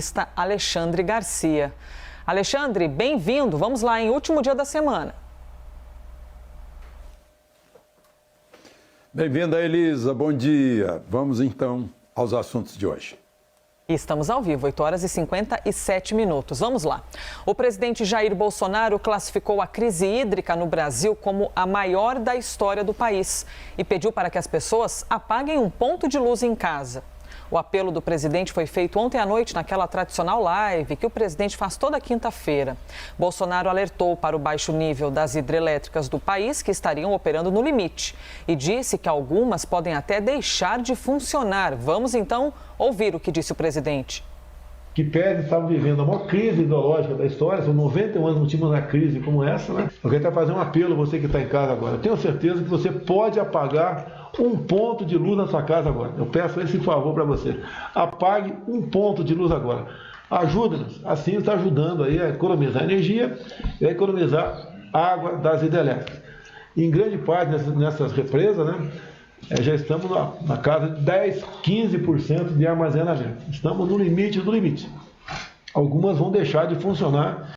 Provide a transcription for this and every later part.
Está Alexandre Garcia. Alexandre, bem-vindo. Vamos lá, em último dia da semana. Bem-vinda, Elisa. Bom dia. Vamos então aos assuntos de hoje. Estamos ao vivo, 8h57. Vamos lá. O presidente Jair Bolsonaro classificou a crise hídrica no Brasil como a maior da história do país e pediu para que as pessoas apaguem um ponto de luz em casa. O apelo do presidente foi feito ontem à noite naquela tradicional live que o presidente faz toda quinta-feira. Bolsonaro alertou para o baixo nível das hidrelétricas do país que estariam operando no limite e disse que algumas podem até deixar de funcionar. Vamos então ouvir o que disse o presidente. Que pese estavam vivendo a maior crise ideológica da história, são 91 anos, não tínhamos uma crise como essa, né? Eu quero fazer um apelo a você que está em casa agora. Eu tenho certeza que você pode apagar um ponto de luz na sua casa agora. Eu peço esse favor para você. Apague um ponto de luz agora. Ajuda-nos. Assim está ajudando aí a economizar energia e a economizar água das hidrelétricas. Em grande parte nessas represas, né? Já estamos na casa de 10, 15% de armazenamento. Estamos no limite do limite. Algumas vão deixar de funcionar.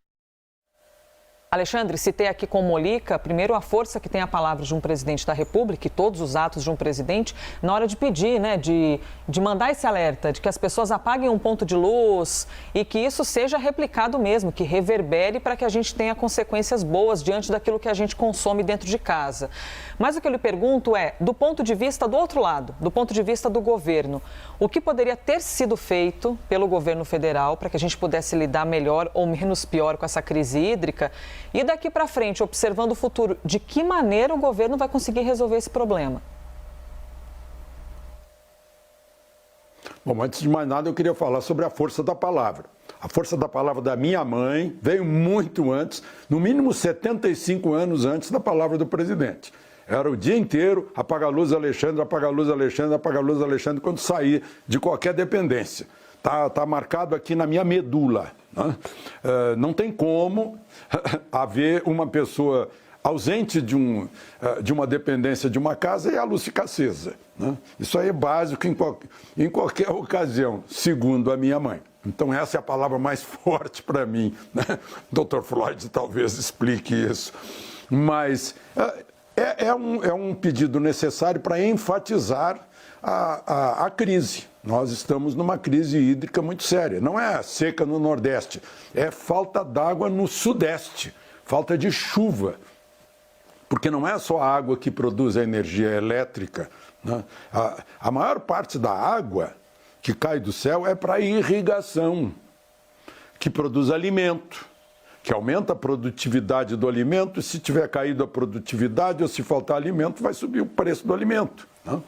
Alexandre, citei aqui com Molica, primeiro a força que tem a palavra de um presidente da República e todos os atos de um presidente na hora de pedir, né, de mandar esse alerta, de que as pessoas apaguem um ponto de luz e que isso seja replicado mesmo, que reverbere para que a gente tenha consequências boas diante daquilo que a gente consome dentro de casa. Mas o que eu lhe pergunto é, do ponto de vista do outro lado, do ponto de vista do governo, o que poderia ter sido feito pelo governo federal para que a gente pudesse lidar melhor ou menos pior com essa crise hídrica? E daqui para frente, observando o futuro, de que maneira o governo vai conseguir resolver esse problema? Bom, antes de mais nada, eu queria falar sobre a força da palavra. A força da palavra da minha mãe veio muito antes, no mínimo 75 anos antes da palavra do presidente. Era o dia inteiro, apaga a luz, Alexandre, apaga a luz, Alexandre, apaga a luz, Alexandre, quando sair de qualquer dependência. Tá marcado aqui na minha medula. Né? Não tem como haver uma pessoa ausente de uma dependência de uma casa e a luz fica acesa. Né? Isso aí é básico em qualquer ocasião, segundo a minha mãe. Então essa é a palavra mais forte para mim. Né? Dr. Floyd talvez explique isso. Mas é um pedido necessário para enfatizar a crise. Nós estamos numa crise hídrica muito séria. Não é seca no Nordeste, é falta d'água no Sudeste, falta de chuva. Porque não é só a água que produz a energia elétrica. Né? A maior parte da água que cai do céu é para irrigação, que produz alimento, que aumenta a produtividade do alimento, e se tiver caído a produtividade ou se faltar alimento, vai subir o preço do alimento. Né?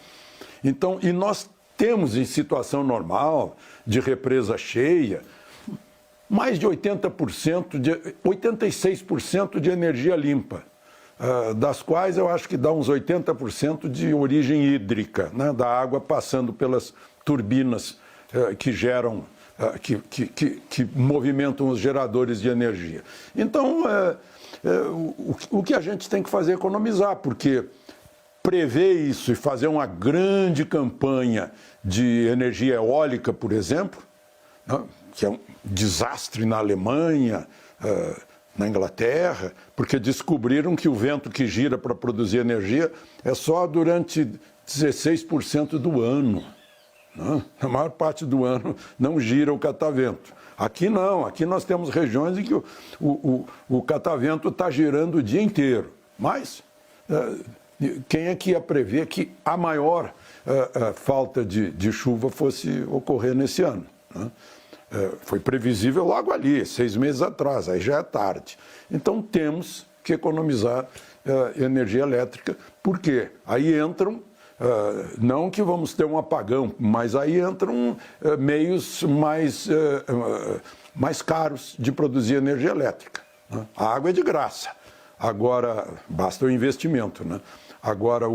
Então, e nós temos em situação normal, de represa cheia, mais de 86% de energia limpa, das quais eu acho que dá uns 80% de origem hídrica, né, da água passando pelas turbinas que geram, que movimentam os geradores de energia. Então, o que a gente tem que fazer é economizar, porque prever isso e fazer uma grande campanha de energia eólica, por exemplo, né, que é um desastre na Alemanha, na Inglaterra, porque descobriram que o vento que gira para produzir energia é só durante 16% do ano. Né? Na maior parte do ano não gira o catavento. Aqui não, aqui nós temos regiões em que o catavento está girando o dia inteiro. Mas quem é que ia prever que a maior falta de chuva fosse ocorrer nesse ano? Né? Foi previsível logo ali, 6 meses atrás, aí já é tarde. Então temos que economizar energia elétrica, porque aí entram, não que vamos ter um apagão, mas aí entram meios mais caros de produzir energia elétrica. Né? A água é de graça, agora basta o investimento. Né? Agora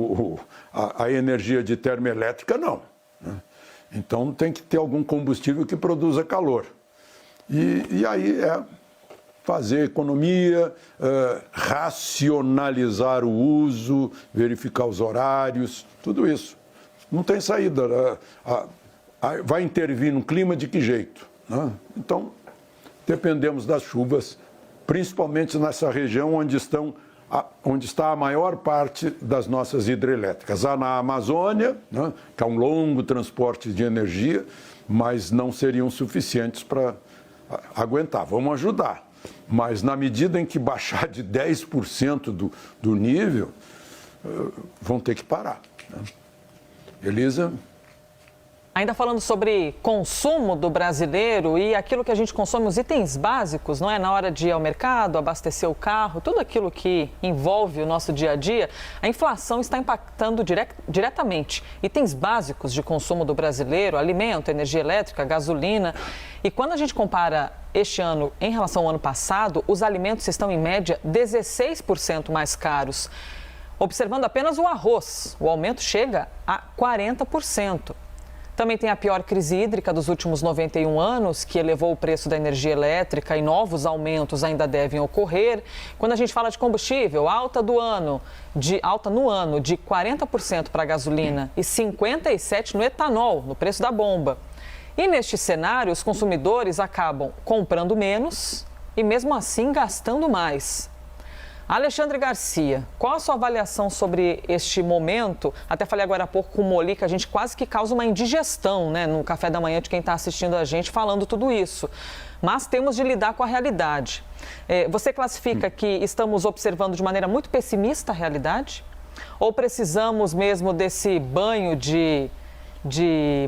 a energia de termoelétrica não. Né? Então tem que ter algum combustível que produza calor. E aí é fazer economia, racionalizar o uso, verificar os horários, tudo isso. Não tem saída. Vai intervir no clima de que jeito? né? Então, dependemos das chuvas, principalmente nessa região onde está a maior parte das nossas hidrelétricas. Há na Amazônia, né, que é um longo transporte de energia, mas não seriam suficientes para aguentar. Vamos ajudar, mas na medida em que baixar de 10% do nível, vão ter que parar, né? Elisa? Ainda falando sobre consumo do brasileiro e aquilo que a gente consome, os itens básicos, não é? Na hora de ir ao mercado, abastecer o carro, tudo aquilo que envolve o nosso dia a dia, a inflação está impactando diretamente itens básicos de consumo do brasileiro, alimento, energia elétrica, gasolina. E quando a gente compara este ano em relação ao ano passado, os alimentos estão em média 16% mais caros. Observando apenas o arroz, o aumento chega a 40%. Também tem a pior crise hídrica dos últimos 91 anos, que elevou o preço da energia elétrica e novos aumentos ainda devem ocorrer. Quando a gente fala de combustível, alta no ano de 40% para a gasolina e 57% no etanol, no preço da bomba. E neste cenário, os consumidores acabam comprando menos e mesmo assim gastando mais. Alexandre Garcia, qual a sua avaliação sobre este momento? Até falei agora há pouco com o Moli que a gente quase que causa uma indigestão, né, no café da manhã de quem está assistindo a gente falando tudo isso. Mas temos de lidar com a realidade. Você classifica que estamos observando de maneira muito pessimista a realidade? Ou precisamos mesmo desse banho de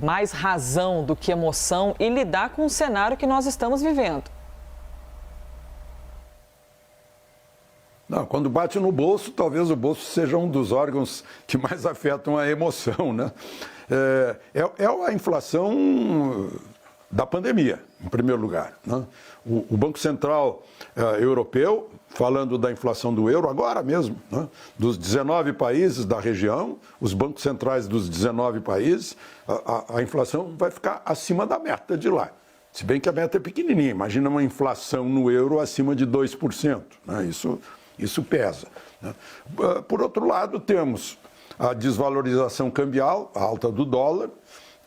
mais razão do que emoção e lidar com o cenário que nós estamos vivendo? Não, quando bate no bolso, talvez o bolso seja um dos órgãos que mais afetam a emoção, né? É a inflação da pandemia, em primeiro lugar, né? O Banco Central Europeu, falando da inflação do euro, agora mesmo, né? Dos 19 países da região, os bancos centrais dos 19 países, a inflação vai ficar acima da meta de lá. Se bem que a meta é pequenininha, imagina uma inflação no euro acima de 2%, né? Isso pesa, né? Por outro lado, temos a desvalorização cambial, a alta do dólar,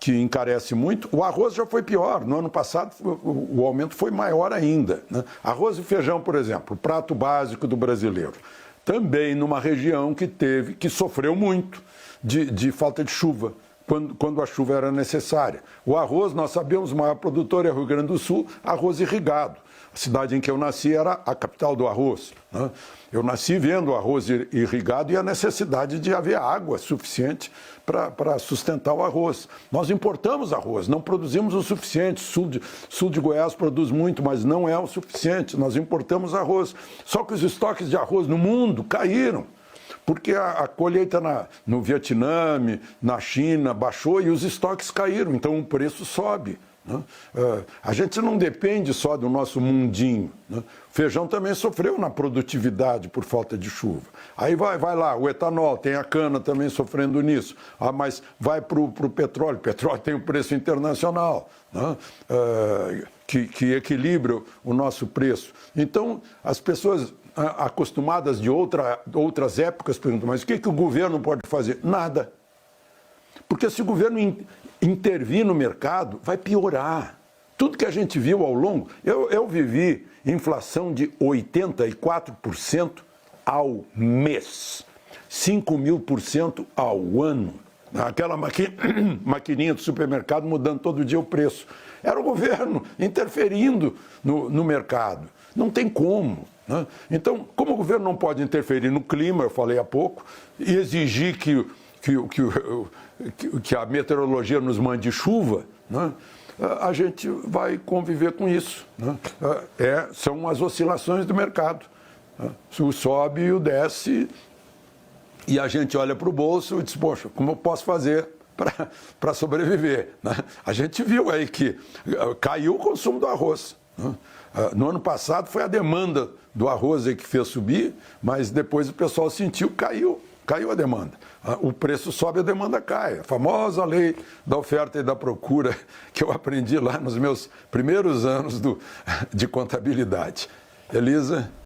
que encarece muito. O arroz já foi pior. No ano passado, o aumento foi maior ainda, né? Arroz e feijão, por exemplo, o prato básico do brasileiro. Também numa região que sofreu muito de falta de chuva, quando a chuva era necessária. O arroz, nós sabemos, o maior produtor é o Rio Grande do Sul, arroz irrigado. A cidade em que eu nasci era a capital do arroz, né? Eu nasci vendo o arroz irrigado e a necessidade de haver água suficiente para sustentar o arroz. Nós importamos arroz, não produzimos o suficiente. Sul de Goiás produz muito, mas não é o suficiente. Nós importamos arroz. Só que os estoques de arroz no mundo caíram, porque a colheita no Vietnã, na China, baixou e os estoques caíram, então o preço sobe, né? A gente não depende só do nosso mundinho, né? O feijão também sofreu na produtividade por falta de chuva. Aí vai lá, o etanol, tem a cana também sofrendo nisso. Mas vai para o petróleo. O petróleo tem o preço internacional, né? Que equilibra o nosso preço. Então, as pessoas acostumadas de outras épocas perguntam, mas o que o governo pode fazer? Nada. Porque se o governo intervir no mercado, vai piorar. Tudo que a gente viu ao longo... Eu vivi inflação de 84% ao mês, 5.000% ao ano. Aquela maquininha do supermercado mudando todo dia o preço. Era o governo interferindo no mercado. Não tem como, né? Então, como o governo não pode interferir no clima, eu falei há pouco, e exigir que a meteorologia nos mande chuva, né? A gente vai conviver com isso, né? São as oscilações do mercado, né? O sobe e o desce, e a gente olha para o bolso e diz, poxa, como eu posso fazer para sobreviver, né? A gente viu aí que caiu o consumo do arroz, né? No ano passado foi a demanda do arroz aí que fez subir, mas depois o pessoal sentiu que caiu a demanda. O preço sobe, a demanda cai. A famosa lei da oferta e da procura que eu aprendi lá nos meus primeiros anos de contabilidade. Elisa?